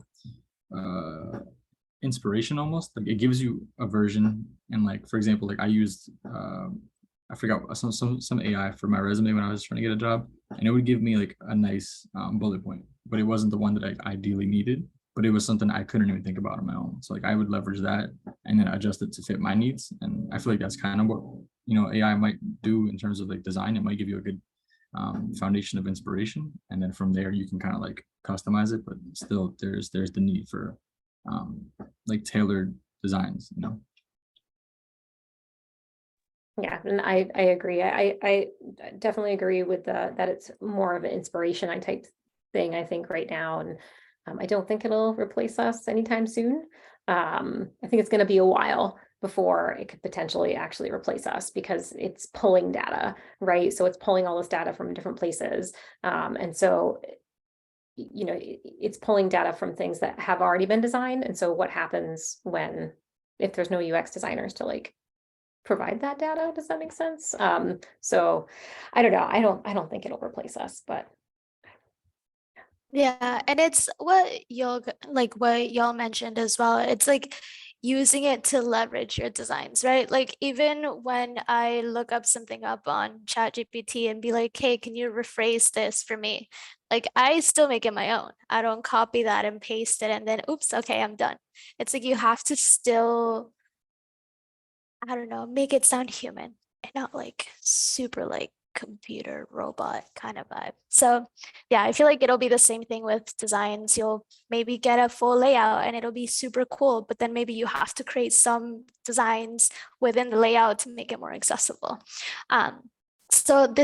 inspiration almost. Like it gives you a version, and like for example, like I used I forgot some AI for my resume when I was trying to get a job, and it would give me like a nice bullet point, but it wasn't the one that I ideally needed, but it was something I couldn't even think about on my own. So like I would leverage that and then adjust it to fit my needs. And I feel like that's kind of what, you know, AI might do in terms of like design. It might give you a good foundation of inspiration, and then from there you can kind of like customize it, but still there's the need for like tailored designs, you know. Yeah, and I agree. I definitely agree with that it's more of an inspiration type thing, I think, right now. And I don't think it'll replace us anytime soon. I think it's going to be a while before it could potentially actually replace us, because it's pulling data, right? So it's pulling all this data from different places. And so, you know, it's pulling data from things that have already been designed. And so what happens if there's no UX designers to like provide that data? Does that make sense? So I don't know. I don't think it'll replace us, but Yeah, and it's what y'all mentioned as well. It's like using it to leverage your designs, right? Like even when I look up something up on ChatGPT and be like, hey, can you rephrase this for me? Like I still make it my own. I don't copy that and paste it and then oops, okay, I'm done. It's like you have to still, I don't know, make it sound human and not like super like computer robot kind of vibe. So yeah, I feel like it'll be the same thing with designs. You'll maybe get a full layout and it'll be super cool, but then maybe you have to create some designs within the layout to make it more accessible. So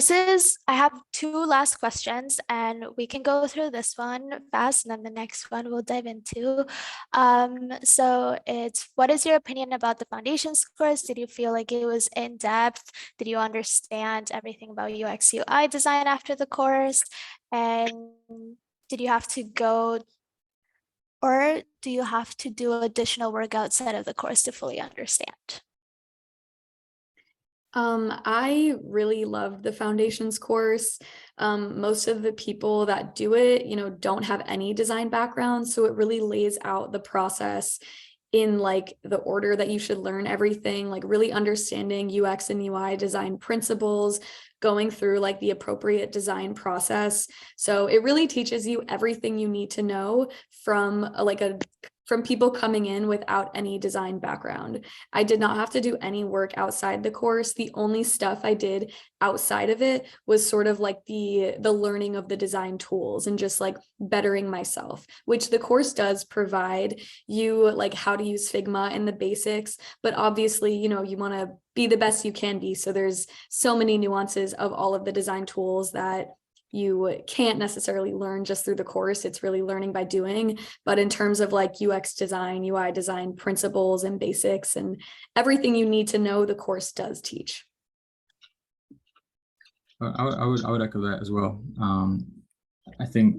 I have two last questions and we can go through this one fast and then the next one we'll dive into. So it's, what is your opinion about the foundations course? Did you feel like it was in depth? Did you understand everything about UX UI design after the course? And did you have to go, or do you have to do additional work outside of the course to fully understand? I really loved the foundations course. Most of the people that do it, you know, don't have any design background. So it really lays out the process in like the order that you should learn everything, like really understanding UX and UI design principles, going through like the appropriate design process. So it really teaches you everything you need to know from like a from people coming in without any design background. I did not have to do any work outside the course. The only stuff I did outside of it was sort of like the learning of the design tools and just like bettering myself, which the course does provide you, like how to use Figma and the basics, but obviously, you know, you want to be the best you can be. So there's so many nuances of all of the design tools that you can't necessarily learn just through the course. It's really learning by doing. But in terms of like UX design, UI design principles and basics and everything you need to know, the course does teach. I would echo that as well. I think,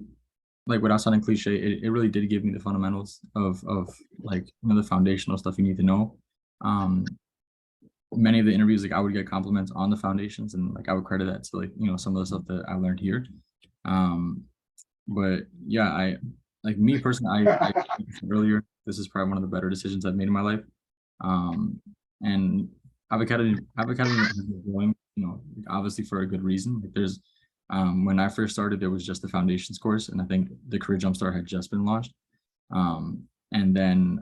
like, without sounding cliche, it really did give me the fundamentals of like, you know, the foundational stuff you need to know. Many of the interviews, like, I would get compliments on the foundations, and like I would credit that to, like, you know, some of the stuff that I learned here. But yeah, I, like, me personally, I earlier, this is probably one of the better decisions I've made in my life. And Avocademy has been growing, you know, obviously for a good reason. Like, there's when I first started, there was just the foundations course, and I think the Career Jumpstart had just been launched. And then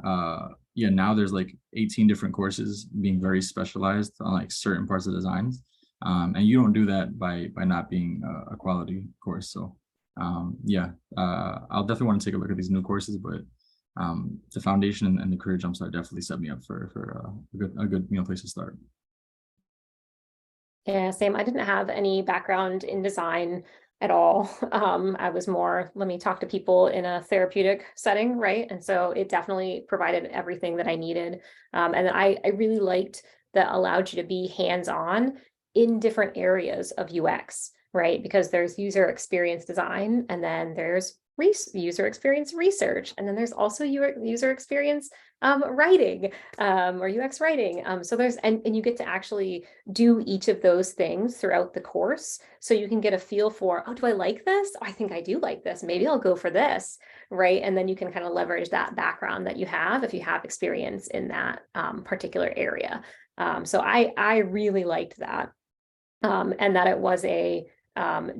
yeah, now there's like 18 different courses being very specialized on like certain parts of designs. And you don't do that by not being a quality course. So yeah, I'll definitely want to take a look at these new courses, but the foundation and the Career Jumpstart definitely set me up for a good, you know, place to start. Yeah, same. I didn't have any background in design at all. I was more, let me talk to people in a therapeutic setting, right? And so it definitely provided everything that I needed. And I really liked that allowed you to be hands-on in different areas of UX, right? Because there's user experience design, and then there's user experience research, and then there's also user experience writing or UX writing. So there's, and you get to actually do each of those things throughout the course. So you can get a feel for, oh, do I like this? Oh, I think I do like this. Maybe I'll go for this, right? And then you can kind of leverage that background that you have if you have experience in that particular area. So I really liked that. And that it was a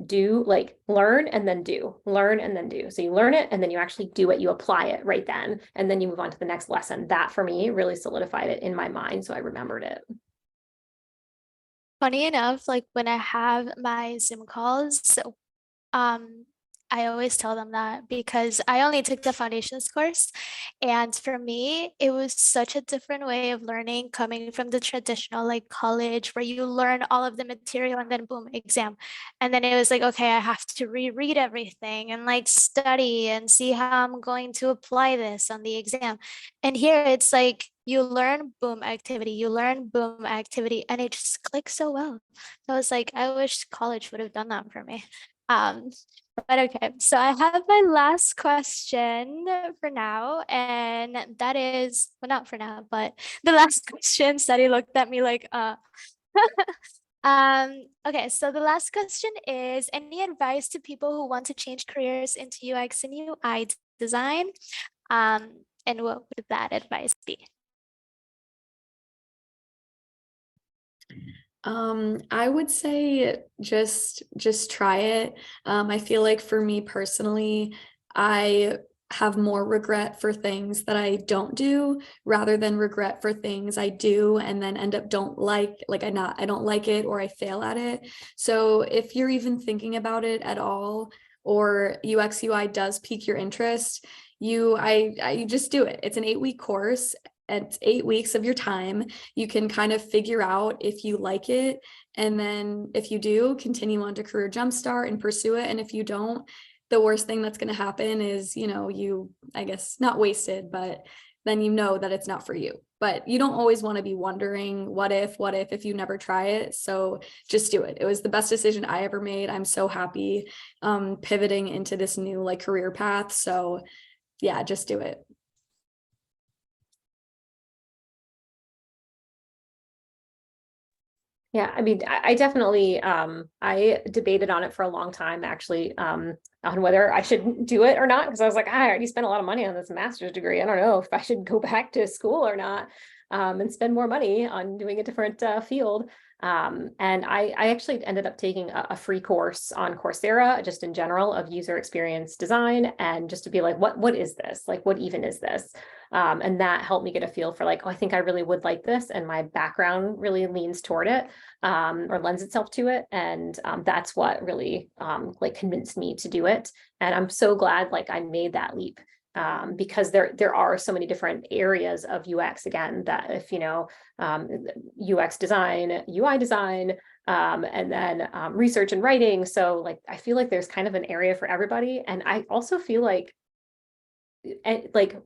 do, like, learn and then do, learn and then do. So you learn it and then you actually do it, you apply it right then, and then you move on to the next lesson. That for me really solidified it in my mind, so I remembered it. Funny enough, like when I have my Zoom calls, I always tell them that because I only took the foundations course. And for me, it was such a different way of learning coming from the traditional like college where you learn all of the material and then boom, exam. And then it was like, okay, I have to reread everything and like study and see how I'm going to apply this on the exam. And here it's like you learn boom activity, you learn boom activity, and it just clicks so well. So I was like, I wish college would have done that for me. But okay, so I have my last question for now, and that is, well, not for now, but the last question, Sadie looked at me like, okay, so the last question is, any advice to people who want to change careers into UX and UI design? And what would that advice be? I would say just try it. I feel like for me personally, I have more regret for things that I don't do rather than regret for things I do and then end up I don't like it or I fail at it. So if you're even thinking about it at all, or UX UI does pique your interest, you just do it. It's an 8-week course. It's 8 weeks of your time. You can kind of figure out if you like it. And then if you do, continue on to Career Jumpstart and pursue it. And if you don't, the worst thing that's going to happen is, you know, you, I guess, not wasted, but then you know that it's not for you. But you don't always want to be wondering, what if you never try it? So just do it. It was the best decision I ever made. I'm so happy pivoting into this new like career path. So yeah, just do it. Yeah, I mean, I definitely, I debated on it for a long time, actually, on whether I should do it or not, because I was like, I already spent a lot of money on this master's degree. I don't know if I should go back to school or not, and spend more money on doing a different field. And I actually ended up taking a free course on Coursera, just in general, of user experience design, and just to be like, what is this? Like, what even is this? And that helped me get a feel for like, oh, I think I really would like this, and my background really leans toward it, or lends itself to it. And that's what really like convinced me to do it. And I'm so glad like I made that leap. Because there are so many different areas of UX, again, that if you know UX design, UI design, and then research and writing. So like I feel like there's kind of an area for everybody. And I also feel like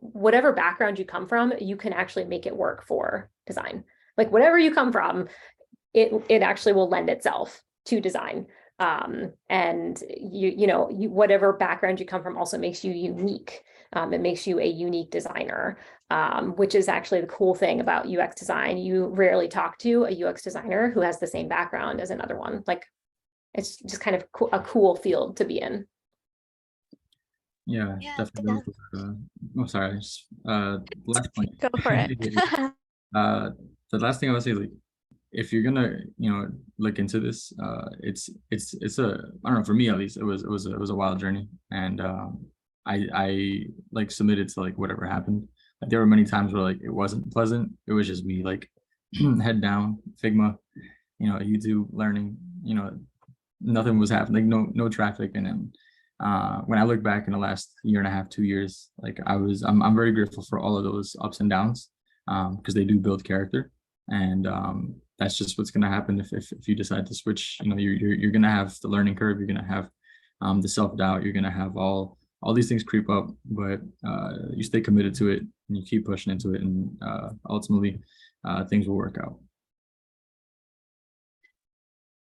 whatever background you come from, you can actually make it work for design. Like whatever you come from, it actually will lend itself to design. And whatever background you come from also makes you unique. It makes you a unique designer, which is actually the cool thing about UX design. You rarely talk to a UX designer who has the same background as another one. Like it's just kind of a cool field to be in. Yeah, definitely. Oh, sorry. Last point. Go for it. The last thing I would say, like, if you're gonna, look into this, it's a, I don't know, for me at least, it was a wild journey, and I like submitted to like whatever happened. Like, there were many times where like it wasn't pleasant. It was just me like head down, Figma, YouTube learning. Nothing was happening, no traffic, and then when I look back in the last year and a half, 2 years, like I'm very grateful for all of those ups and downs, because they do build character, and that's just what's going to happen if you decide to switch. You're going to have the learning curve, you're going to have the self-doubt, you're going to have all these things creep up, but you stay committed to it and you keep pushing into it, and ultimately things will work out.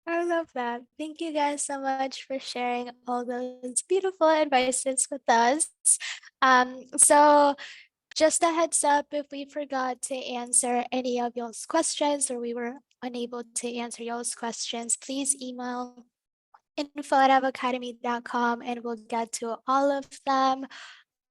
I love that. Thank you guys so much for sharing all those beautiful advices with us. So just a heads up, if we forgot to answer any of y'all's questions or we were unable to answer y'all's questions, please email info@avocademy.com and we'll get to all of them.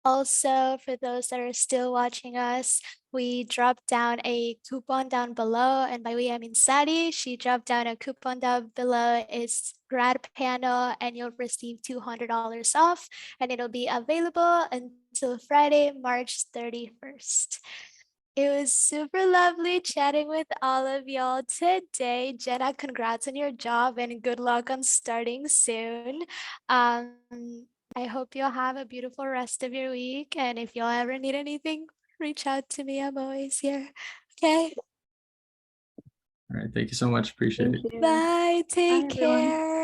Also, for those that are still watching us, we dropped down a coupon down below, and by we I mean Sadie. She dropped down a coupon down below. It's Grad Panel, and you'll receive $200 off, and it'll be available until Friday, March 31st. It was super lovely chatting with all of y'all today. Jenna, congrats on your job and good luck on starting soon. I hope you'll have a beautiful rest of your week. And if you'll ever need anything, reach out to me. I'm always here. Okay. All right, thank you so much. Appreciate it. Thank you. Bye. Take everyone. care.